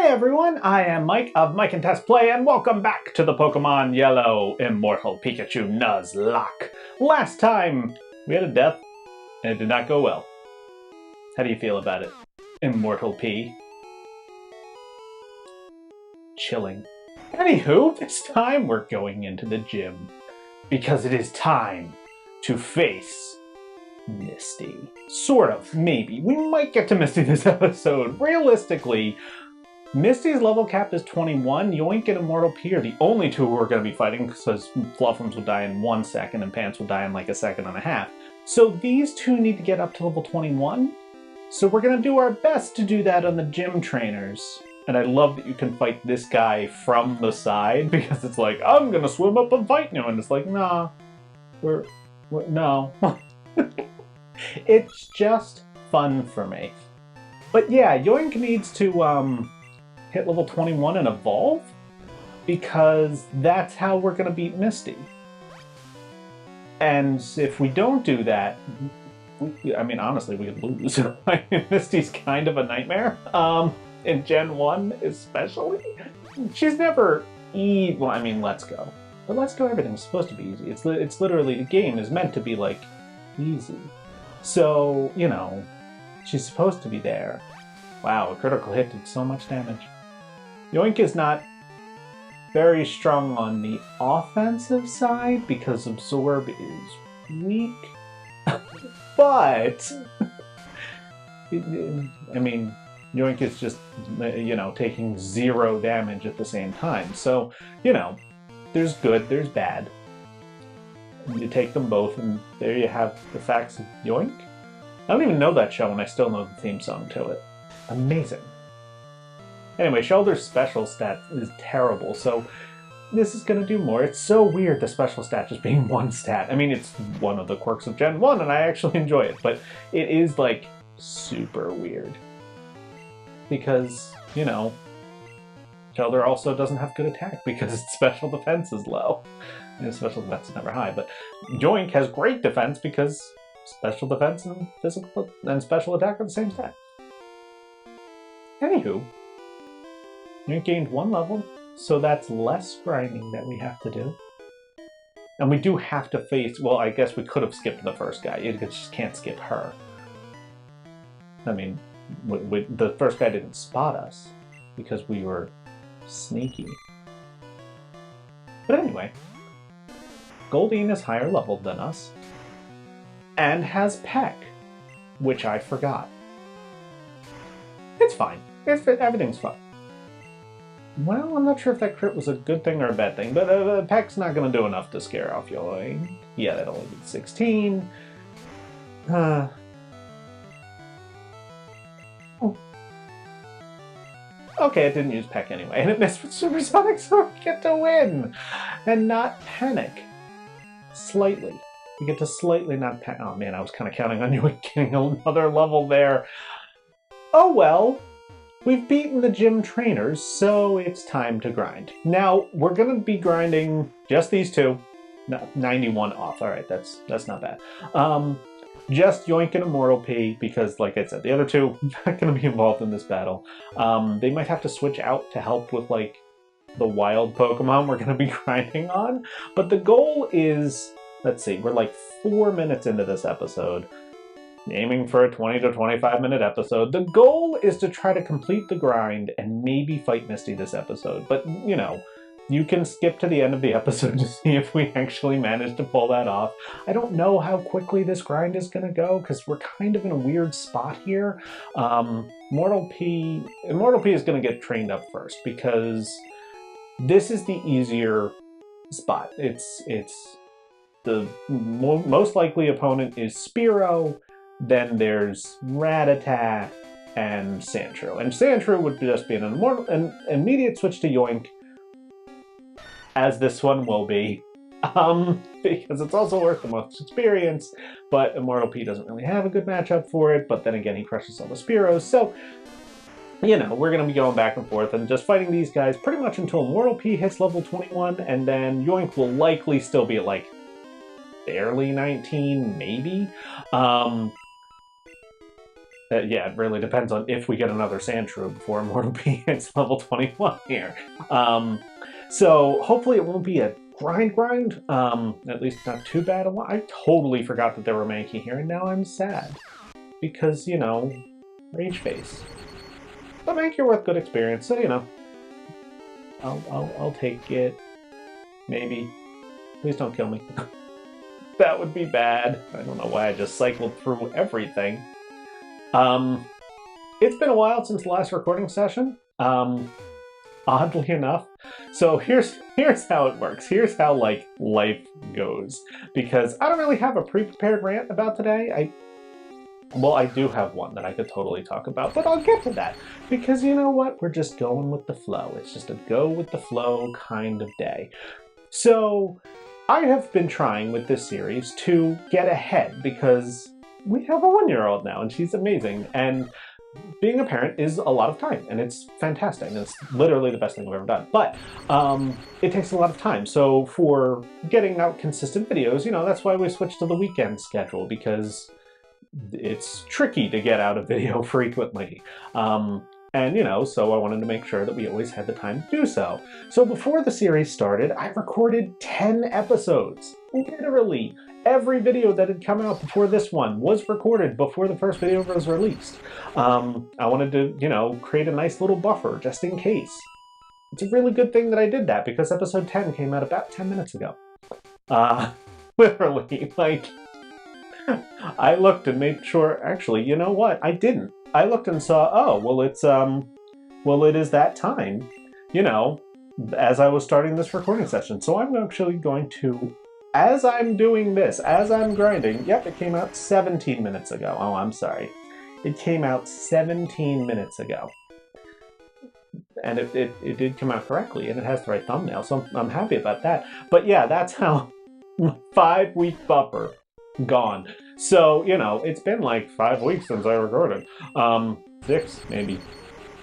everyone, I am Mike of Mike and Test Play, and welcome back to the Pokemon Yellow Immortal Pikachu Nuzlocke. Last time, we had a death, and it did not go well. How do you feel about it, Immortal P? Chilling. Anywho, this time we're going into the gym, because it is time to face Misty. Sort of, maybe. We might get to Misty this episode. Realistically, Misty's level cap is 21. Yoink and Immortal P are the only two who are going to be fighting, because Fluffums will die in 1 second and Pants will die in like a second and a half. So these two need to get up to level 21. So we're going to do our best to do that on the gym trainers. And I love that you can fight this guy from the side, because it's like, I'm going to swim up and fight you. And it's like, nah, no. It's just fun for me. But yeah, Yoink needs to hit level 21 and evolve, because that's how we're going to beat Misty. And if we don't do that, I mean, honestly, we could lose. Misty's kind of a nightmare. In Gen 1 especially. She's never well, I mean, Let's Go. But Let's Go, everything's supposed to be easy. It's literally, the game is meant to be, like, easy. So, you know, she's supposed to be there. Wow, a critical hit did so much damage. Yoink is not very strong on the offensive side because Absorb is weak. But, I mean, Yoink is just, you know, taking 0 damage at the same time. So, you know, there's good, there's bad. You take them both, and there you have the facts of Yoink. I don't even know that show, and I still know the theme song to it. Amazing. Anyway, Shoulder's special stat is terrible, so this is going to do more. It's so weird, the special stat just being 1 stat. I mean, it's one of the quirks of Gen 1, and I actually enjoy it, but it is, like, super weird. Because, you know, Shoulder also doesn't have good attack because its special defense is low. And his special defense is never high, but Yoink has great defense because special defense and physical and special attack are the same stat. Anywho, Yoink gained 1 level, so that's less grinding that we have to do. And we do have to face, well, I guess we could have skipped the first guy. You just can't skip her. I mean, the first guy didn't spot us because we were sneaky. But anyway, Goldeen is higher leveled than us and has Peck, which I forgot. It's fine. Everything's fine. Well, I'm not sure if that crit was a good thing or a bad thing, but Peck's not going to do enough to scare off Yoink. Yeah, that only did 16. Okay, it didn't use Peck anyway, and it missed with Supersonic, so we get to win! And not panic. Slightly. We get to slightly not panic. Oh man, I was kind of counting on you getting another level there. Oh well. We've beaten the gym trainers, so it's time to grind. Now, we're going to be grinding just these two. 91 off. Alright, that's not bad. Just Yoink and Immortal P, because, like I said, the other two are not going to be involved in this battle. They might have to switch out to help with, like, the wild Pokemon we're going to be grinding on. But the goal is, let's see, we're like 4 minutes into this episode, aiming for a 20 to 25 minute episode. The goal is to try to complete the grind and maybe fight Misty this episode. But, you know, you can skip to the end of the episode to see if we actually manage to pull that off. I don't know how quickly this grind is going to go, because we're kind of in a weird spot here. Immortal P is going to get trained up first, because this is the easier spot. It's the most likely opponent is Spearow, then there's Rattata and Sandshrew. And Sandshrew would just be an immediate switch to Yoink, as this one will be, because it's also worth the most experience, but Immortal P doesn't really have a good matchup for it, but then again, he crushes all the Spearows, so, you know, we're going to be going back and forth and just fighting these guys pretty much until Immortal P hits level 21, and then Yoink will likely still be at, like, barely 19, maybe? Yeah, it really depends on if we get another Sandshrew before Immortal P hits level 21 here. So hopefully it won't be a grind, at least not too bad. I totally forgot that there were Mankey here, and now I'm sad. Because, you know, Rage Face. But Mankey are worth good experience, so, you know. I'll take it. Maybe. Please don't kill me. That would be bad. I don't know why I just cycled through everything. It's been a while since the last recording session. Oddly enough. So here's how it works. Here's how, like, life goes. Because I don't really have a pre-prepared rant about today. Well, I do have one that I could totally talk about, but I'll get to that. Because you know what? We're just going with the flow. It's just a go with the flow kind of day. So I have been trying with this series to get ahead because we have a 1-year-old now and she's amazing. And being a parent is a lot of time and it's fantastic. And it's literally the best thing I've ever done. But it takes a lot of time. So for getting out consistent videos, you know, that's why we switched to the weekend schedule because it's tricky to get out a video frequently. And, you know, so I wanted to make sure that we always had the time to do so. So before the series started, I recorded 10 episodes. Literally, every video that had come out before this one was recorded before the first video was released. I wanted to, you know, create a nice little buffer just in case. It's a really good thing that I did that because episode 10 came out about 10 minutes ago. Literally, like, I looked and made sure, actually, you know what? I didn't. I looked and saw, oh, well, it is that time, you know, as I was starting this recording session. So I'm actually going to, as I'm doing this, as I'm grinding, yep, it came out 17 minutes ago. Oh, I'm sorry. It came out 17 minutes ago. And it did come out correctly, and it has the right thumbnail, so I'm happy about that. But yeah, that's how 5-week buffer gone. So, you know, it's been like 5 weeks since I recorded. 6, maybe.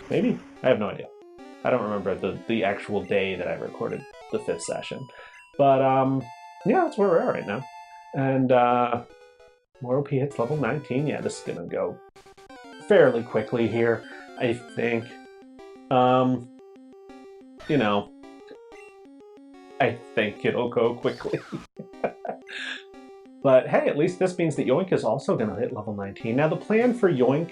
Maybe? I have no idea. I don't remember the actual day that I recorded the 5th session. But, yeah, that's where we're at right now. And, Immortal P hits level 19. Yeah, this is gonna go fairly quickly here, I think. You know, I think it'll go quickly. But hey, at least this means that Yoink is also going to hit level 19. Now the plan for Yoink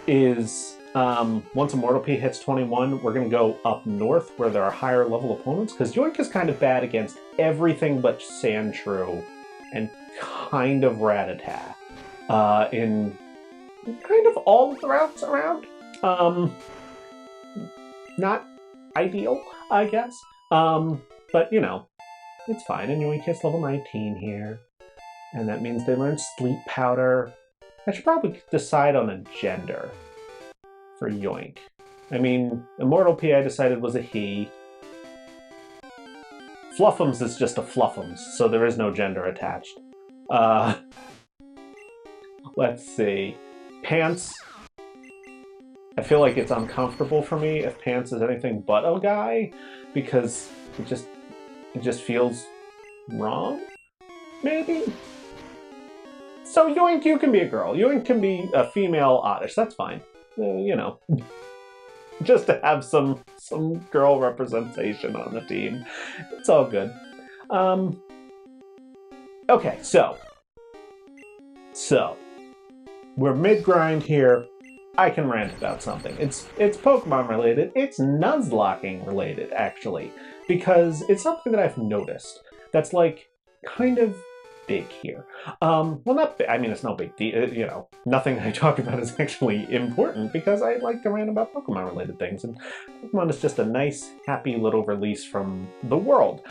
is, once Immortal P hits 21, we're going to go up north where there are higher level opponents, because Yoink is kind of bad against everything but Sandshrew and kind of Rattata in kind of all of the routes around. Not ideal, I guess. But, you know, it's fine. And Yoink hits level 19 here. And that means they learn Sleep Powder. I should probably decide on a gender for Yoink. I mean, Immortal P I decided was a he. Fluffums is just a Fluffums, so there is no gender attached. Let's see. Pants. I feel like it's uncomfortable for me if Pants is anything but a guy, because it just feels wrong, maybe? So Yoink, you can be a girl. Yoink can be a female Oddish. That's fine. You know, just to have some girl representation on the team. It's all good. Okay, so we're mid-grind here. I can rant about something. It's Pokemon related. It's Nuzlocking related, actually, because it's something that I've noticed that's like kind of big here. Well, not big. I mean, it's no big deal. You know, nothing I talk about is actually important because I like to rant about Pokemon related things, and Pokemon is just a nice, happy little release from the world.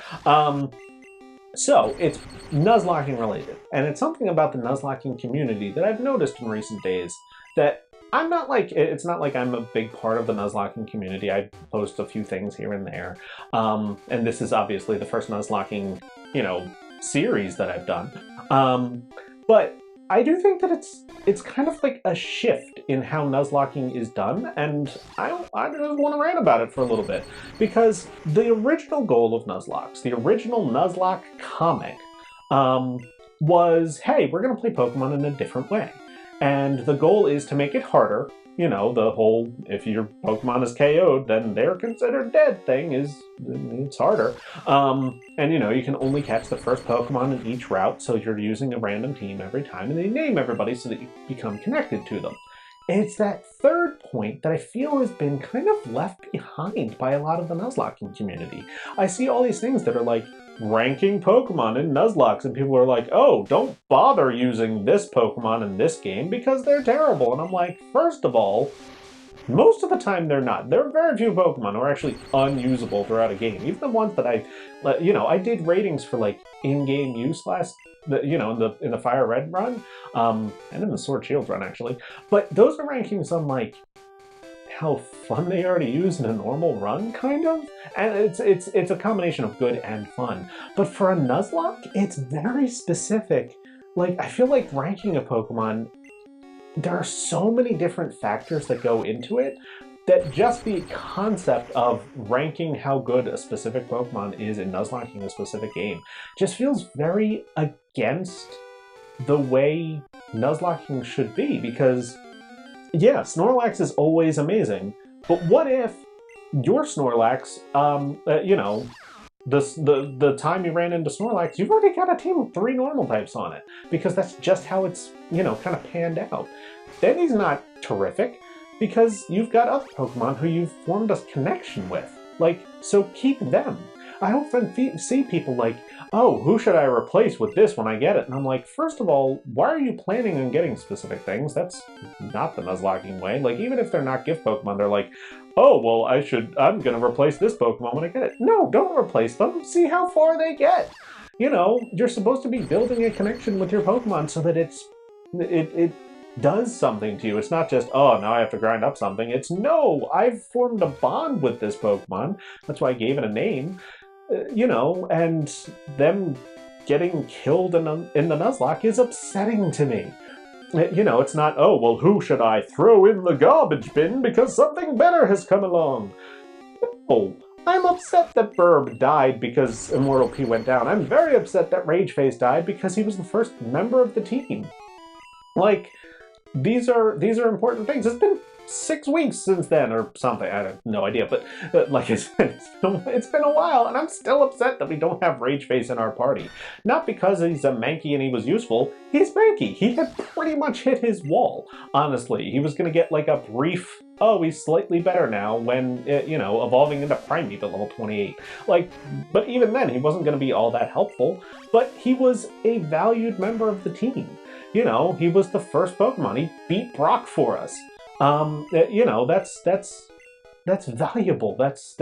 So it's Nuzlocking related, and it's something about the Nuzlocking community that I've noticed in recent days that I'm not like, it's not like I'm a big part of the Nuzlocking community. I post a few things here and there. And this is obviously the first Nuzlocking, you know, series that I've done. But I do think that it's kind of like a shift in how Nuzlocking is done, and I just want to rant about it for a little bit, because the original goal of Nuzlockes, the original Nuzlocke comic, was, hey, we're going to play Pokemon in a different way. And the goal is to make it harder. You know, the whole, if your Pokemon is KO'd, then they're considered dead thing it's harder. And you know, you can only catch the first Pokemon in each route, so you're using a random team every time, and they name everybody so that you become connected to them. And it's that third point that I feel has been kind of left behind by a lot of the Nuzlocking community. I see all these things that are like, ranking Pokemon in Nuzlockes, and people are like, oh, don't bother using this Pokemon in this game because they're terrible. And I'm like, first of all, most of the time they're not. There are very few Pokemon who are actually unusable throughout a game. Even the ones that I did ratings for like in-game use in the Fire Red run, and in the Sword Shield run actually. But those are rankings on like how fun they are to use in a normal run, kind of. And it's a combination of good and fun. But for a Nuzlocke, it's very specific. Like, I feel like ranking a Pokemon, there are so many different factors that go into it that just the concept of ranking how good a specific Pokemon is in Nuzlocking a specific game just feels very against the way Nuzlocking should be, because yeah, Snorlax is always amazing, but what if your Snorlax, the time you ran into Snorlax, you've already got a team of 3 normal types on it, because that's just how it's, kind of panned out. Then he's not terrific, because you've got other Pokemon who you've formed a connection with. Like, so keep them. I often see people like, oh, who should I replace with this when I get it? And I'm like, first of all, why are you planning on getting specific things? That's not the Nuzlocking way. Like, even if they're not gift Pokemon, they're like, oh, well, I'm going to replace this Pokemon when I get it. No, don't replace them. See how far they get. You're supposed to be building a connection with your Pokemon so that it does something to you. It's not just, oh, now I have to grind up something. It's, no, I've formed a bond with this Pokemon. That's why I gave it a name. And them getting killed in the Nuzlocke is upsetting to me. It's not, oh, well, who should I throw in the garbage bin because something better has come along? No, I'm upset that Burb died because Immortal P went down. I'm very upset that Rageface died because he was the first member of the team. Like, these are important things. It's been 6 weeks since then or something. I have no idea, but like I said, it's been a while, and I'm still upset that we don't have Rageface in our party. Not because he's a Mankey and he was useful. He's Mankey. He had pretty much hit his wall, honestly. He was going to get like a brief, oh, he's slightly better now when, evolving into Primeape at level 28. But even then, he wasn't going to be all that helpful, but he was a valued member of the team. He was the first Pokemon. He beat Brock for us. That's valuable. That's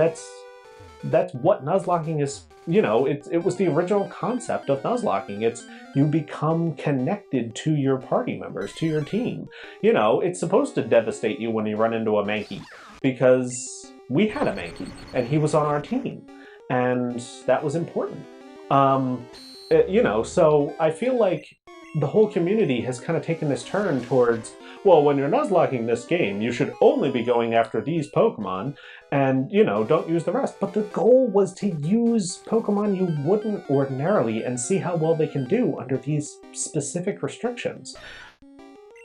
what Nuzlocking is. It was the original concept of Nuzlocking. It's you become connected to your party members, to your team. It's supposed to devastate you when you run into a Mankey, because we had a Mankey and he was on our team, and that was important. So I feel like the whole community has kind of taken this turn towards, well, when you're Nuzlocking this game, you should only be going after these Pokemon, and, don't use the rest. But the goal was to use Pokemon you wouldn't ordinarily and see how well they can do under these specific restrictions.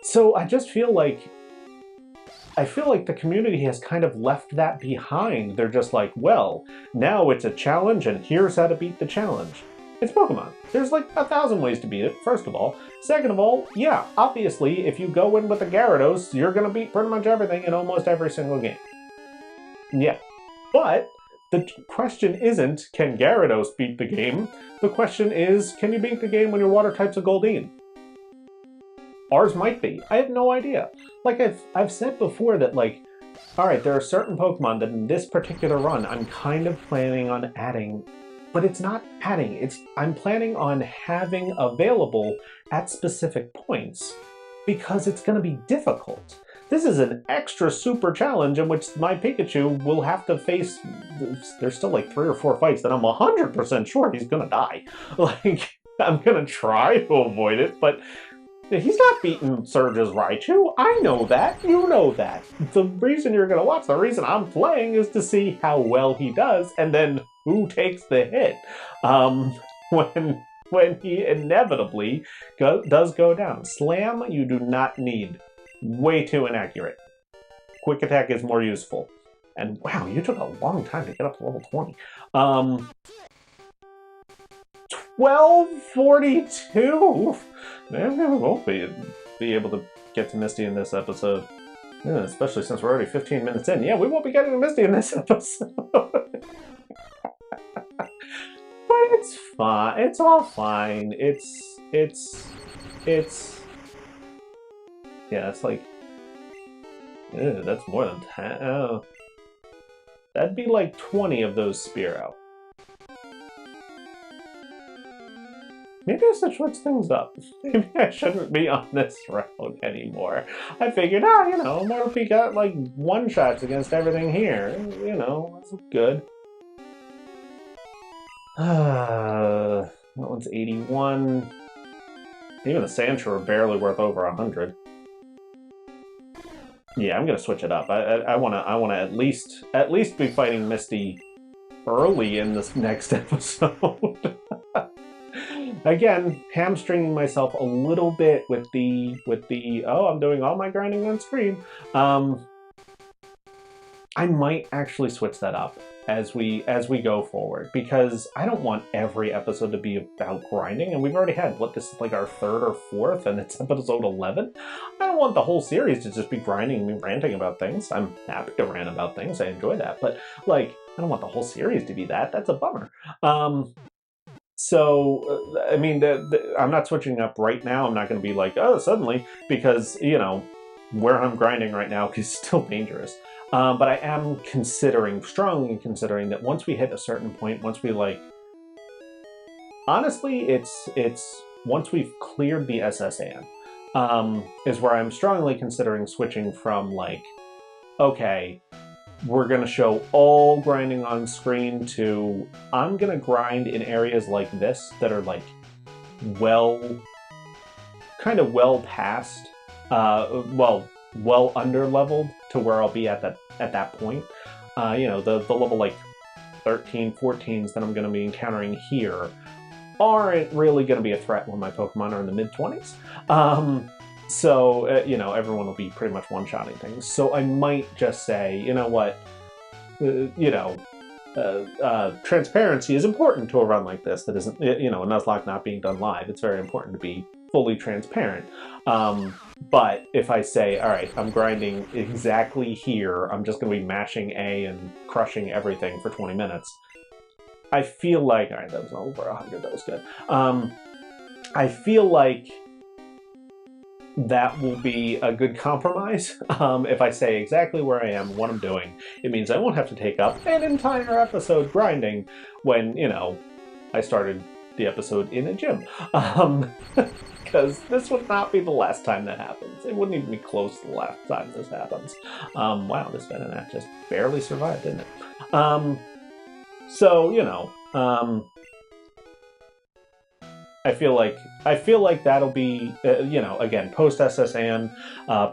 So I just feel like the community has kind of left that behind. They're just like, well, now it's a challenge, and here's how to beat the challenge. It's Pokemon. There's like 1,000 ways to beat it, first of all. Second of all, yeah, obviously, if you go in with a Gyarados, you're going to beat pretty much everything in almost every single game. Yeah. But the question isn't, can Gyarados beat the game? The question is, can you beat the game when your water type's a Goldeen? Ours might be. I have no idea. Like I've said before that, like, alright, there are certain Pokemon that in this particular run I'm kind of planning on adding. But it's not adding, I'm planning on having available at specific points, because it's going to be difficult. This is an extra super challenge in which my Pikachu will have to face, there's still like 3 or 4 fights that I'm 100% sure he's going to die. Like, I'm going to try to avoid it, but he's not beating Surge's Raichu. I know that. You know that. The reason you're going to watch, the reason I'm playing is to see how well he does, and then who takes the hit when when he inevitably does go down. Slam, you do not need. Way too inaccurate. Quick attack is more useful. And wow, you took a long time to get up to level 20. 1242? Maybe we won't be able to get to Misty in this episode. Yeah, especially since we're already 15 minutes in. Yeah, we won't be getting to Misty in this episode. But it's fine. It's all fine. It's... Yeah, it's like... Ew, that's more than 10. Oh. That'd be like 20 of those Spearow. Maybe I should switch things up. Maybe I shouldn't be on this route anymore. I figured, you know, Immortal P got like one-shots against everything here. You know, that's good. That one's 81. Even the Sandshrew are barely worth over 100. Yeah, I'm gonna switch it up. I wanna at least be fighting Misty early in this next episode. Again, hamstringing myself a little bit with the oh, I'm doing all my grinding on screen. I might actually switch that up as we go forward, because I don't want every episode to be about grinding, and we've already had, what, this is like our 3rd or 4th, and it's episode 11? I don't want the whole series to just be grinding and ranting about things. I'm happy to rant about things, I enjoy that, but, like, I don't want the whole series to be that. That's a bummer. So, I mean, I'm not switching up right now. I'm not going to be like, oh, suddenly, because, you know, where I'm grinding right now is still dangerous. But I am strongly considering that once we hit a certain point, once we like, honestly, it's once we've cleared the SSN, is where I'm strongly considering switching from like, okay, we're going to show all grinding on screen to, I'm going to grind in areas like this that are like, kind of well past, well under leveled to where I'll be at that point. You know, the level like 13, 14s that I'm going to be encountering here aren't really going to be a threat when my Pokemon are in the mid-20s. So, you know, everyone will be pretty much one-shotting things. So I might just say, you know what, you know, transparency is important to a run like this that isn't, you know, a Nuzlocke not being done live. It's very important to be fully transparent. But if I say, all right, I'm grinding exactly here, I'm just going to be mashing A and crushing everything for 20 minutes, I feel like, all right, that was over 100, that was good. I feel like that will be a good compromise. If I say exactly where I am, what I'm doing, it means I won't have to take up an entire episode grinding when, you know, I started the episode in a gym. Because this would not be the last time that happens. It wouldn't even be close to the last time this happens. Wow, this Venonat just barely survived, didn't it? So, you know, I feel like that'll be, you know, again, post SSN,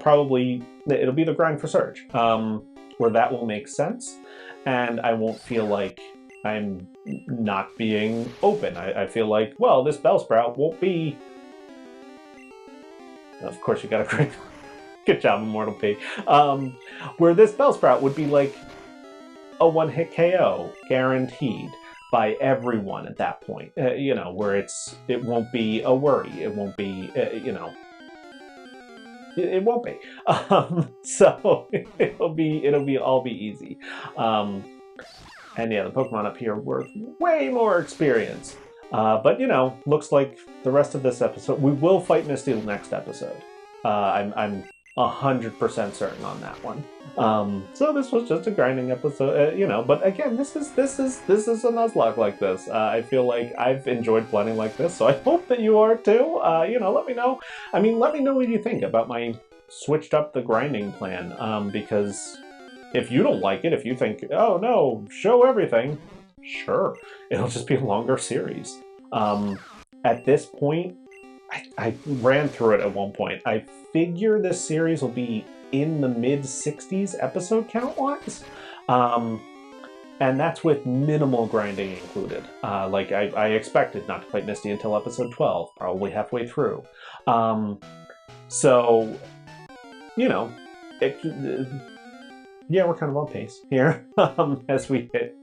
probably it'll be the grind for Surge, where that will make sense, and I won't feel like I'm not being open. I feel like, well, this Bellsprout won't be. Of course, you got a great, good job, Immortal P. Where this Bellsprout would be like a one-hit KO guaranteed by everyone at that point, you know, where it won't be a worry. It won't be, you know, it won't be. So it'll all be easy. And yeah, the Pokemon up here are worth way more experience. But you know, looks like the rest of this episode, we will fight Misty next episode. I'm 100% certain on that one. So this was just a grinding episode, you know. But again, this is a Nuzlocke like this. I feel like I've enjoyed playing like this, so I hope that you are too. You know, let me know. I mean, let me know what you think about my switched up the grinding plan. Because if you don't like it, if you think, oh no, show everything, sure, it'll just be a longer series. At this point, I ran through it at one point. I figure this series will be in the mid-60s episode count-wise. And that's with minimal grinding included. Like, I expected not to fight Misty until episode 12, probably halfway through. So, you know, yeah, we're kind of on pace here as we hit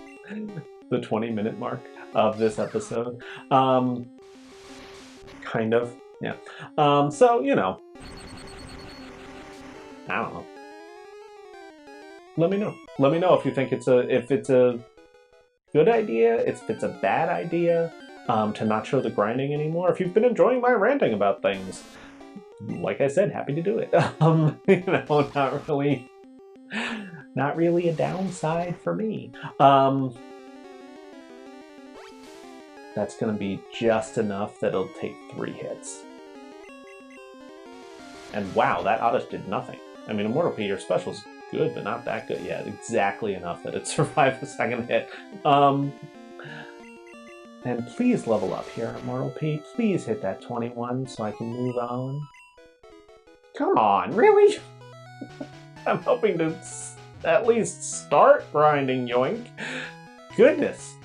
the 20-minute mark of this episode. Kind of, yeah. So, you know, I don't know. Let me know. Let me know if you think it's a good idea, if it's a bad idea to not show the grinding anymore. If you've been enjoying my ranting about things, like I said, happy to do it. You know, not really a downside for me. That's gonna be just enough that it'll take 3 hits. And wow, that Oddish did nothing. I mean, Immortal P, your special's good, but not that good. Yeah, exactly enough that it survived the second hit. And please level up here, Immortal P. Please hit that 21 so I can move on. Come on, really? I'm hoping to at least start grinding, Yoink. Goodness.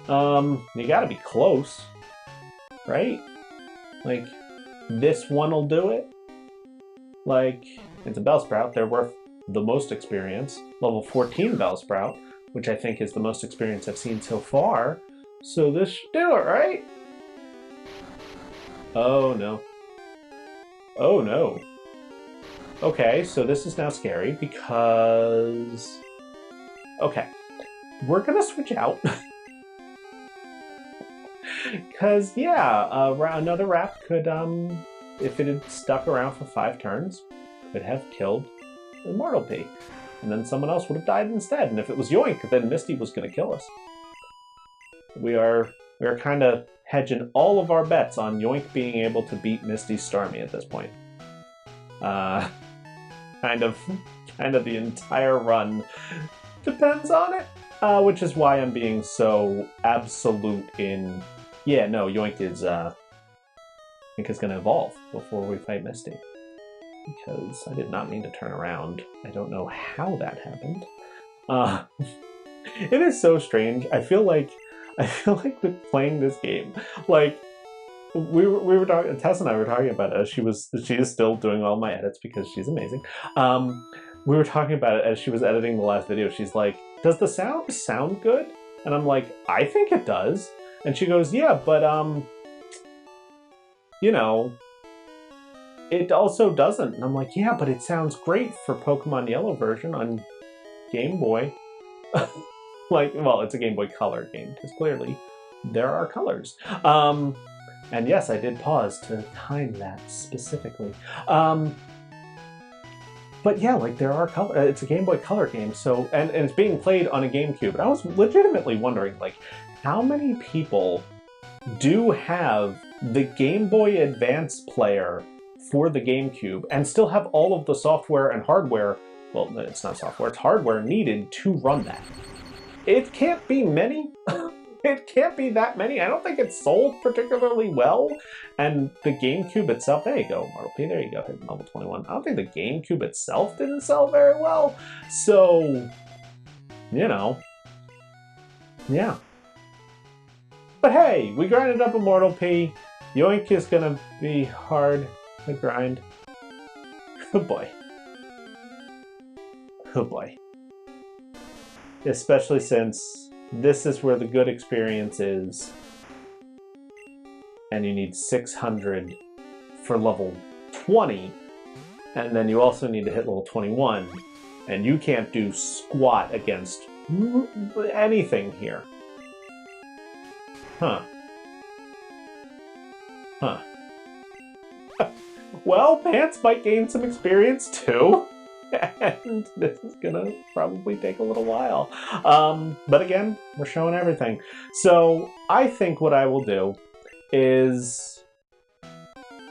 You gotta be close, right? Like, this one will do it. Like, it's a Bellsprout. They're worth the most experience. Level 14 Bellsprout, which I think is the most experience I've seen so far. So this should do it, right? Oh, no. Oh, no. Okay, so this is now scary because... Okay. We're gonna switch out. Because, yeah, another Wrap could, if it had stuck around for 5 turns, could have killed Immortal P. And then someone else would have died instead. And if it was Yoink, then Misty was going to kill us. We are kind of hedging all of our bets on Yoink being able to beat Misty's Starmie at this point. Kind of the entire run depends on it. Which is why I'm being so absolute in... Yeah, no, Yoink is going to evolve before we fight Misty. Because I did not mean to turn around. I don't know how that happened. It is so strange. I feel like with playing this game, like we were talking, Tess and I were talking about it as she is still doing all my edits because she's amazing. We were talking about it as she was editing the last video. She's like, "Does the sound good?" And I'm like, "I think it does." And she goes, "Yeah, but you know, it also doesn't." And I'm like, "Yeah, but it sounds great for Pokemon Yellow version on Game Boy." Like, well, it's a Game Boy Color game, because clearly there are colors. And yes, I did pause to time that specifically. But yeah, like, there are color. It's a Game Boy Color game, so and it's being played on a GameCube. And I was legitimately wondering, like, how many people do have the Game Boy Advance player for the GameCube and still have all of the software and hardware, well, it's not software, it's hardware needed to run that. It can't be many. It can't be that many. I don't think it's sold particularly well. And the GameCube itself, there you go, Immortal P, there you go, hitting level 21. I don't think the GameCube itself didn't sell very well. So, you know, yeah. But hey, we grinded up Immortal P. Yoink is gonna be hard to grind. Oh boy. Oh boy. Especially since this is where the good experience is. And you need 600 for level 20. And then you also need to hit level 21. And you can't do squat against anything here. Huh. Huh. Well, Pants might gain some experience too. And this is gonna probably take a little while. But again, we're showing everything. So I think what I will do is,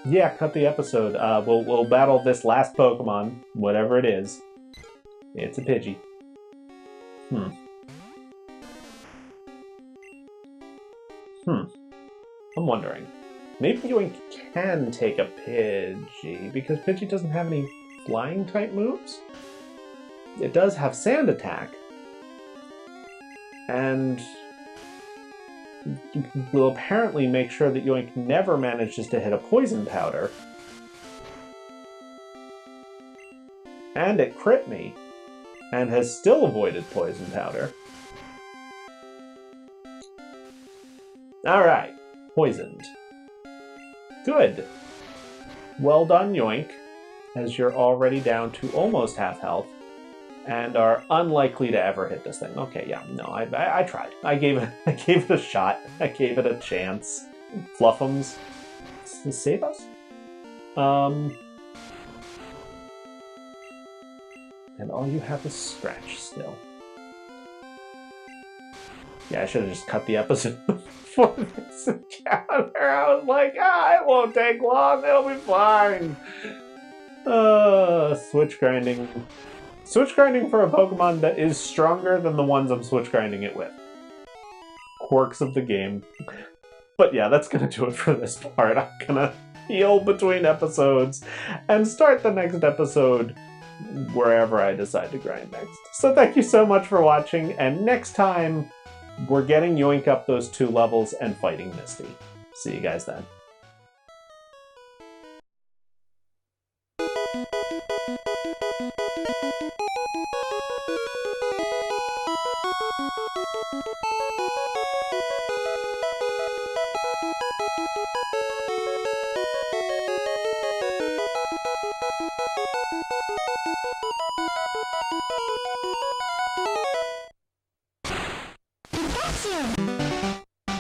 yeah, cut the episode. We'll battle this last Pokemon, whatever it is. It's a Pidgey. I'm wondering. Maybe Yoink can take a Pidgey, because Pidgey doesn't have any flying type moves. It does have Sand Attack. and will apparently make sure that Yoink never manages to hit a poison powder. And it crit me, and has still avoided poison powder. Alright, poisoned. Good. Well done, Yoink, as you're already down to almost half health, and are unlikely to ever hit this thing. Okay, yeah, no, I tried. I gave it a shot. I gave it a chance. Fluffums, save us? And all you have is Scratch still. Yeah, I should have just cut the episode before this encounter. I was like, it won't take long, it'll be fine. Switch grinding. Switch grinding for a Pokemon that is stronger than the ones I'm switch grinding it with. Quirks of the game. But yeah, that's gonna do it for this part. I'm gonna heal between episodes and start the next episode wherever I decide to grind next. So thank you so much for watching, and next time we're getting Yoink up those 2 levels and fighting Misty. See you guys then.